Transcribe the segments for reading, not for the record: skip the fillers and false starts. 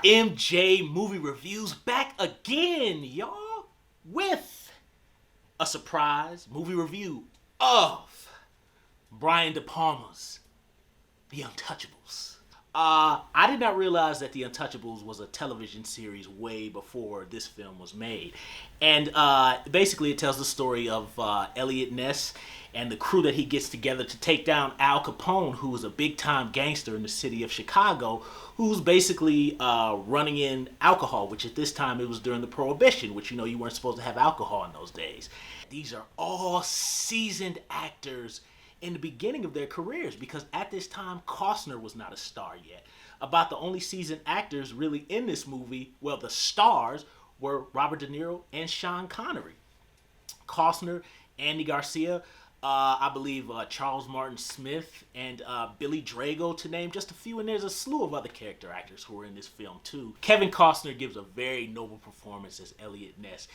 MJ Movie Reviews back again, y'all, with a surprise movie review of Brian De Palma's The Untouchables. I did not realize that The Untouchables was a television series way before this film was made. And basically it tells the story of Eliot Ness and the crew that he gets together to take down Al Capone, who is a big-time gangster in the city of Chicago, who's basically running in alcohol, which at this time it was during the Prohibition, which you weren't supposed to have alcohol in those days. These are all seasoned actors in the beginning of their careers, because at this time Costner was not a star yet. About the only seasoned actors really in this movie, well, the stars, were Robert De Niro and Sean Connery. Costner, Andy Garcia, I believe Charles Martin Smith, and Billy Drago, to name just a few, and there's a slew of other character actors who are in this film too. Kevin Costner gives a very noble performance as Eliot Ness.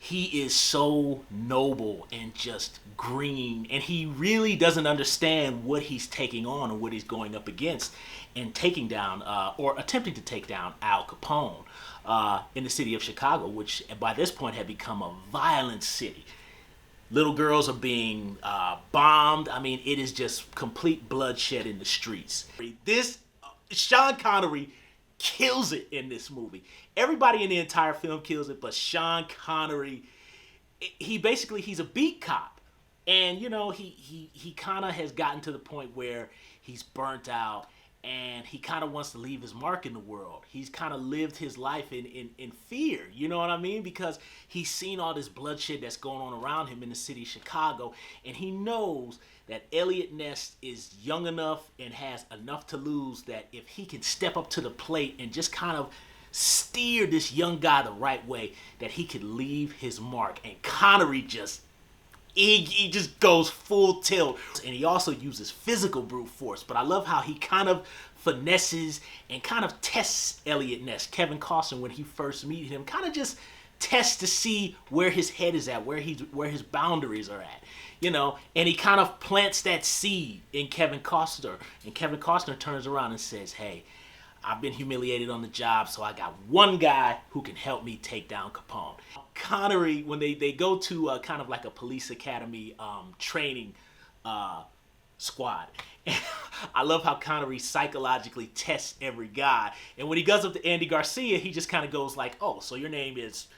He is so noble and just green, and he really doesn't understand what he's taking on or what he's going up against in taking down or attempting to take down Al Capone in the city of Chicago, which by this point had become a violent city. Little girls are being bombed. I mean, it is just complete bloodshed in the streets. This Sean Connery kills it in this movie. Everybody in the entire film kills it, but Sean Connery, he's a beat cop. And he kind of has gotten to the point where he's burnt out and he kind of wants to leave his mark in the world. He's kind of lived his life in fear, you know what I mean? Because he's seen all this bloodshed that's going on around him in the city of Chicago, and he knows that Eliot Ness is young enough and has enough to lose that if he can step up to the plate and just kind of steer this young guy the right way, that he could leave his mark. And Connery he just goes full tilt. And he also uses physical brute force. But I love how he kind of finesses and kind of tests Eliot Ness. Kevin Costner, when he first meets him, kind of just tests to see where his head is at, where his boundaries are at. And he kind of plants that seed in Kevin Costner. And Kevin Costner turns around and says, hey, I've been humiliated on the job, so I got one guy who can help me take down Capone. Connery, when they go to kind of like a police academy training squad, I love how Connery psychologically tests every guy. And when he goes up to Andy Garcia, he just kind of goes like, oh, so your name is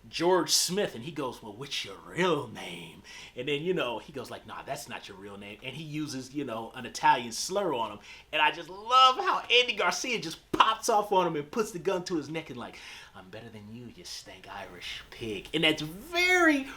George Smith? And he goes, well, what's your real name? And then he goes like, nah, that's not your real name. And he uses an Italian slur on him. And I just love how Andy Garcia just pops off on him and puts the gun to his neck and like, I'm better than you stank Irish pig. And that's very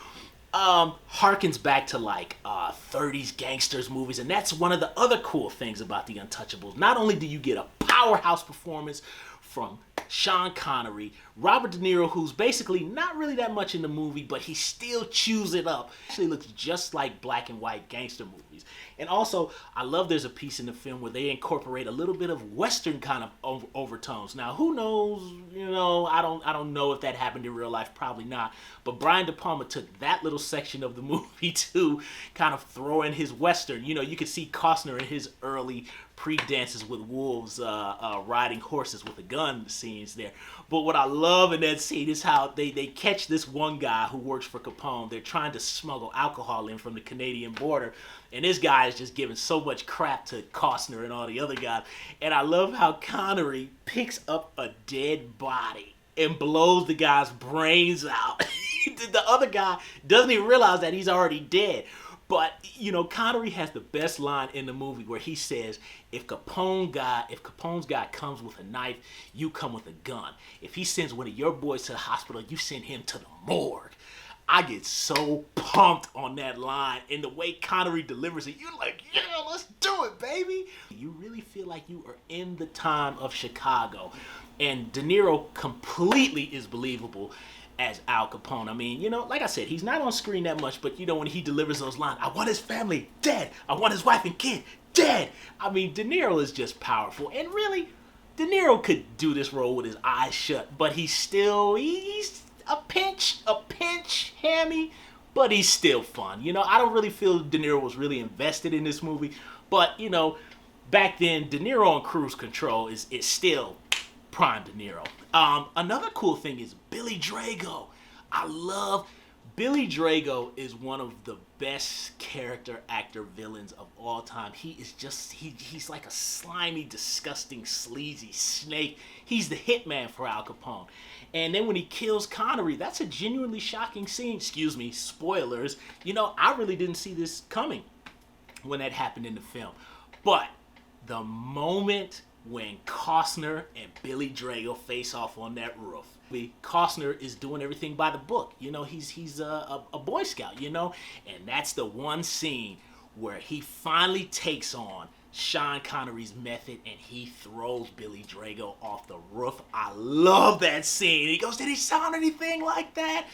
harkens back to like 30s gangsters movies. And that's one of the other cool things about The Untouchables. Not only do you get a powerhouse performance from Sean Connery, Robert De Niro, who's basically not really that much in the movie, but he still chews it up. Actually looks just like black and white gangster movies. And also, I love there's a piece in the film where they incorporate a little bit of Western kind of overtones. Now, who knows? I don't know if that happened in real life. Probably not. But Brian De Palma took that little section of the movie to kind of throw in his Western. You could see Costner in his early pre-dances with wolves, riding horses with a gun scenes there. But what I love in that scene is how they catch this one guy who works for Capone. They're trying to smuggle alcohol in from the Canadian border. And this guy is just giving so much crap to Costner and all the other guys. And I love how Connery picks up a dead body and blows the guy's brains out. The other guy doesn't even realize that he's already dead. But, Connery has the best line in the movie where he says, if Capone's guy comes with a knife, you come with a gun. If he sends one of your boys to the hospital, you send him to the morgue. I get so pumped on that line, and the way Connery delivers it, you're like, yeah, let's do it, baby. You really feel like you are in the time of Chicago. And De Niro completely is believable as Al Capone. I mean, like I said, he's not on screen that much, but when he delivers those lines, I want his family dead. I want his wife and kid dead. I mean, De Niro is just powerful. And really, De Niro could do this role with his eyes shut, but he's a pinch hammy, but he's still fun. I don't really feel De Niro was really invested in this movie, but back then, De Niro on Cruise Control is still Prime De Niro. Another cool thing is Billy Drago. I love Billy Drago is one of the best character actor villains of all time. He is just, he's like a slimy, disgusting, sleazy snake. He's the hitman for Al Capone. And then when he kills Connery, that's a genuinely shocking scene. Excuse me, spoilers. You know, I really didn't see this coming when that happened in the film. But the moment when Costner and Billy Drago face off on that roof, Costner is doing everything by the book. You know, he's a Boy Scout, you know? And that's the one scene where he finally takes on Sean Connery's method and he throws Billy Drago off the roof. I love that scene. He goes, did he sound anything like that?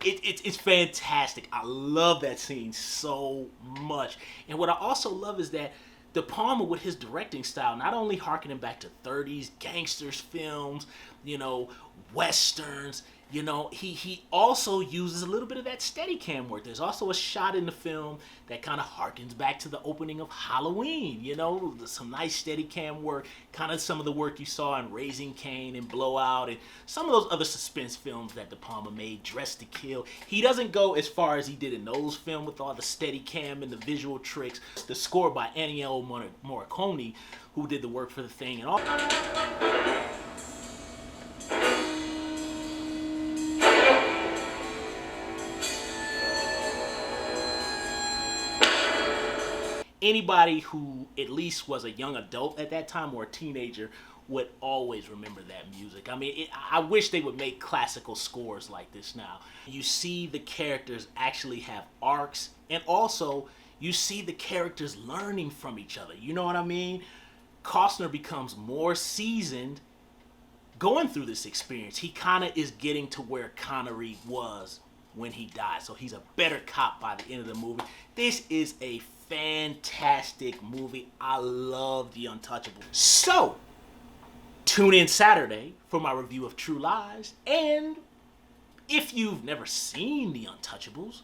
It's fantastic. I love that scene so much. And what I also love is that De Palma, with his directing style, not only harkening back to 30s gangsters films, you know, westerns, you know, he also uses a little bit of that Steadicam work. There's also a shot in the film that kind of harkens back to the opening of Halloween, you know, some nice Steadicam work, kind of some of the work you saw in Raising Cain and Blowout and some of those other suspense films that De Palma made, Dressed to Kill. He doesn't go as far as he did in those films with all the Steadicam and the visual tricks. The score by Ennio Morricone, who did the work for The Thing and all. Anybody who at least was a young adult at that time or a teenager would always remember that music. I mean, I wish they would make classical scores like this now. You see the characters actually have arcs, and also you see the characters learning from each other. You know what I mean? Costner becomes more seasoned going through this experience. He kind of is getting to where Connery was when he died. So he's a better cop by the end of the movie. This is a fantastic movie. I love The Untouchables. So, tune in Saturday for my review of True Lies. And if you've never seen The Untouchables,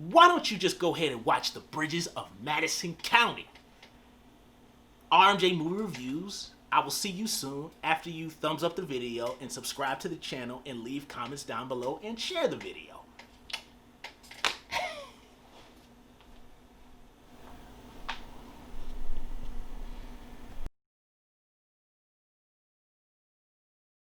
why don't you just go ahead and watch The Bridges of Madison County? RMJ Movie Reviews. I will see you soon after you thumbs up the video and subscribe to the channel and leave comments down below and share the video.